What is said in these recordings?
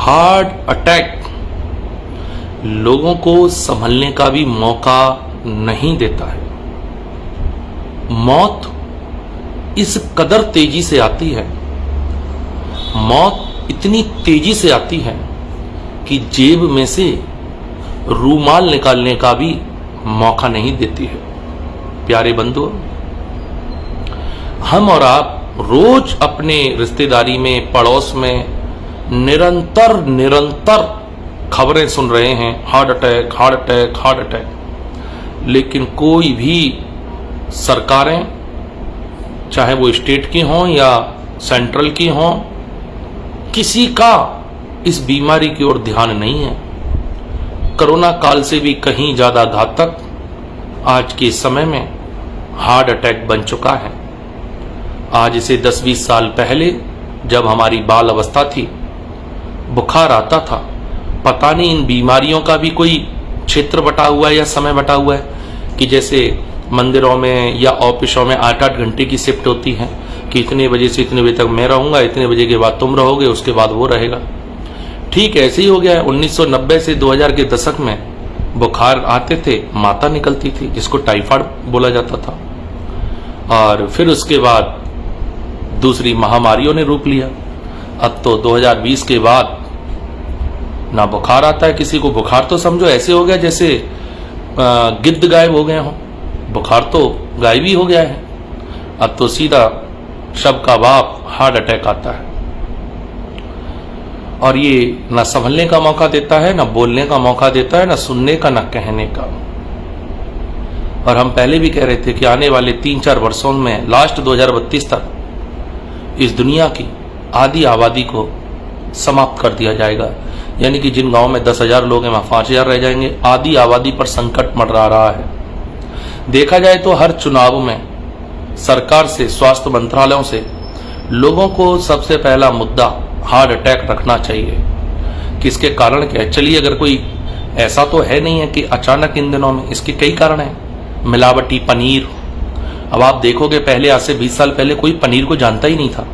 Heart attack लोगों को संभलने का भी मौका नहीं देता है। मौत इस कदर तेजी से आती है, मौत इतनी तेजी से आती है कि जेब में से रूमाल निकालने का भी मौका नहीं देती है। प्यारे बंधुओं, हम और आप रोज अपने रिश्तेदारी में, पड़ोस में निरंतर खबरें सुन रहे हैं, heart attack, heart attack, heart attack. लेकिन कोई भी सरकारें, चाहे वो स्टेट की हों या सेंट्रल की हों, किसी का इस बीमारी की ओर ध्यान नहीं है। कोरोना काल से भी कहीं ज्यादा घातक आज के समय में हार्ट अटैक बन चुका है। आज से 10-20 साल पहले जब हमारी बाल अवस्था थी, बुखार आता था, पता नहीं इन बीमारियों का भी कोई क्षेत्र बटा हुआ है या समय बटा हुआ है कि जैसे मंदिरों में या ऑफिसों में 8-8 घंटे की शिफ्ट होती है कि इतने बजे से इतने बजे तक मैं रहूंगा, इतने बजे के बाद तुम रहोगे, उसके बाद वो रहेगा। ठीक ऐसे ही हो गया है। 1990 से 2000 के दशक में बुखार आते थे, माता निकलती थी जिसको टाइफाइड बोला जाता था, और फिर उसके बाद दूसरी महामारियों ने रूप लिया। अब तो 2020 के बाद ना बुखार आता है किसी को। बुखार तो समझो ऐसे हो गया जैसे गिद्ध गायब हो गए हों, बुखार तो गायब ही हो गया है। अब तो सीधा शब का बाप हार्ट अटैक आता है, और ये ना संभलने का मौका देता है, ना बोलने का मौका देता है, ना सुनने का, ना कहने का। और हम पहले भी कह रहे थे कि आने वाले 3-4 वर्षों में, लास्ट 2032 तक, इस दुनिया की आधी आबादी को समाप्त कर दिया जाएगा। यानी कि जिन गांव में 10,000 लोग हैं वहां 5,000 रह जाएंगे। आधी आबादी पर संकट मंडरा रहा है। देखा जाए तो हर चुनाव में सरकार से, स्वास्थ्य मंत्रालयों से लोगों को सबसे पहला मुद्दा हार्ट अटैक रखना चाहिए। किसके कारण क्या है? चलिए, अगर कोई ऐसा तो है नहीं है कि अचानक इन दिनों में, इसके कई कारण हैं। मिलावटी पनीर, अब आप देखोगे पहले, आज से 20 साल पहले कोई पनीर को जानता ही नहीं था।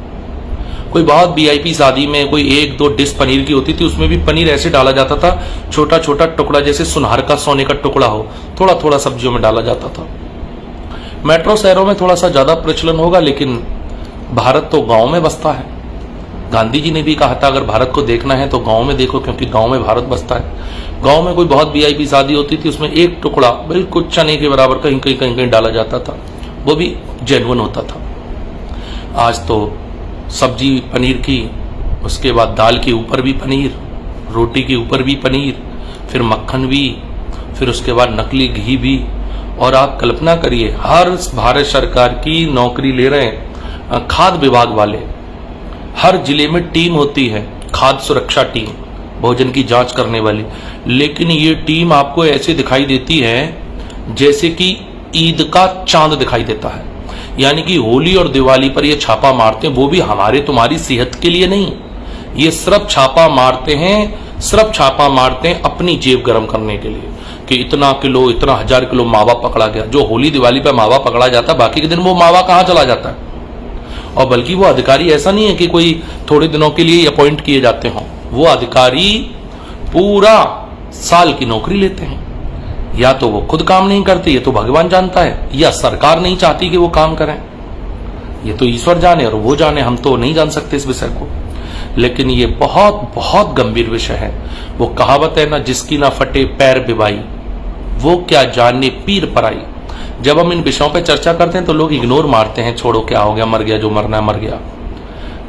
कोई बहुत वीआईपी शादी में कोई 1-2 डिश पनीर की होती थी, उसमें भी पनीर ऐसे डाला जाता था, छोटा छोटा टुकड़ा, जैसे सुनहर का सोने का टुकड़ा हो, थोड़ा थोड़ा सब्जियों में डाला जाता था। मेट्रो शहरों में थोड़ा सा ज्यादा प्रचलन होगा, लेकिन भारत तो गांव में बसता है। गांधी जी ने भी कहा था, अगर भारत को देखना है तो गांव में देखो, क्योंकि गांव में भारत बसता है। गांव में कोई बहुत वीआईपी शादी होती थी, उसमें एक टुकड़ा बिल्कुल चने के बराबर कहीं कहीं कहीं कहीं डाला जाता था, वो भी जेन्युइन होता था। आज तो सब्जी पनीर की, उसके बाद दाल के ऊपर भी पनीर, रोटी के ऊपर भी पनीर, फिर मक्खन भी, फिर उसके बाद नकली घी भी। और आप कल्पना करिए, हर भारत सरकार की नौकरी ले रहे हैं खाद्य विभाग वाले। हर जिले में टीम होती है, खाद्य सुरक्षा टीम, भोजन की जांच करने वाली। लेकिन ये टीम आपको ऐसे दिखाई देती है जैसे कि ईद का चांद दिखाई देता है। यानी कि होली और दिवाली पर ये छापा मारते हैं, वो भी हमारे तुम्हारी सेहत के लिए नहीं। ये सिर्फ छापा मारते हैं अपनी जेब गर्म करने के लिए कि इतना किलो, इतना 1000 किलो मावा पकड़ा गया। जो होली दिवाली पर मावा पकड़ा जाता है, बाकी के दिन वो मावा कहाँ चला जाता है? और बल्कि वो अधिकारी ऐसा नहीं है कि कोई थोड़े दिनों के लिए अपॉइंट किए जाते हों, वो अधिकारी पूरा साल की नौकरी लेते हैं। या तो वो खुद काम नहीं करते, ये तो भगवान जानता है, या सरकार नहीं चाहती कि वो काम करें। ये तो ईश्वर जाने और वो जाने, हम तो नहीं जान सकते इस विषय को। लेकिन ये बहुत बहुत गंभीर विषय है। वो कहावत है ना, जिसकी ना फटे पैर बिबाई, वो क्या जाने पीर पराई। जब हम इन विषयों पर चर्चा करते हैं तो लोग इग्नोर मारते हैं, छोड़ो क्या हो गया, मर गया, जो मरना है मर गया।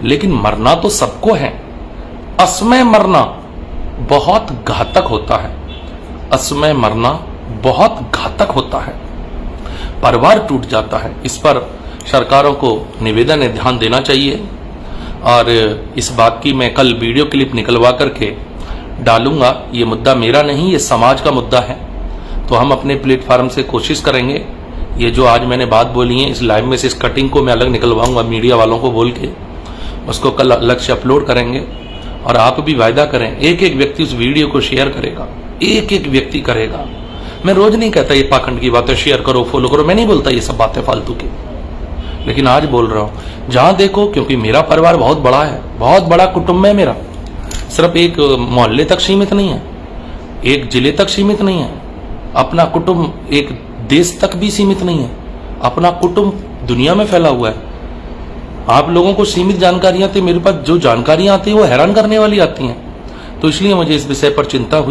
लेकिन मरना तो सबको है। असमय मरना बहुत घातक होता है। असमय मरना बहुत घातक होता है, परिवार टूट जाता है। इस पर सरकारों को निवेदन है, ध्यान देना चाहिए। और इस बात की मैं कल वीडियो क्लिप निकलवा करके डालूंगा। ये मुद्दा मेरा नहीं, ये समाज का मुद्दा है। तो हम अपने प्लेटफॉर्म से कोशिश करेंगे, ये जो आज मैंने बात बोली है, इस लाइव में से इस कटिंग को मैं अलग निकलवाऊंगा, मीडिया वालों को बोल के उसको कल अलग से अपलोड करेंगे। और आप भी वायदा करें, एक एक व्यक्ति उस वीडियो को शेयर करेगा, एक एक व्यक्ति करेगा। मैं रोज नहीं कहता ये पाखंड की बातें शेयर करो, फॉलो करो, मैं नहीं बोलता ये सब बातें फालतू की, लेकिन आज बोल रहा हूं। जहां देखो, क्योंकि मेरा परिवार बहुत बड़ा है, बहुत बड़ा कुटुंब है मेरा, सिर्फ एक मोहल्ले तक सीमित नहीं है, एक जिले तक सीमित नहीं है, अपना कुटुंब एक देश तक भी सीमित नहीं है, अपना कुटुंब दुनिया में फैला हुआ है। आप लोगों को सीमित जानकारियां आती, मेरे पास जो जानकारियां आती है वो हैरान करने वाली आती हैं। तो इसलिए मुझे इस विषय पर चिंता हुई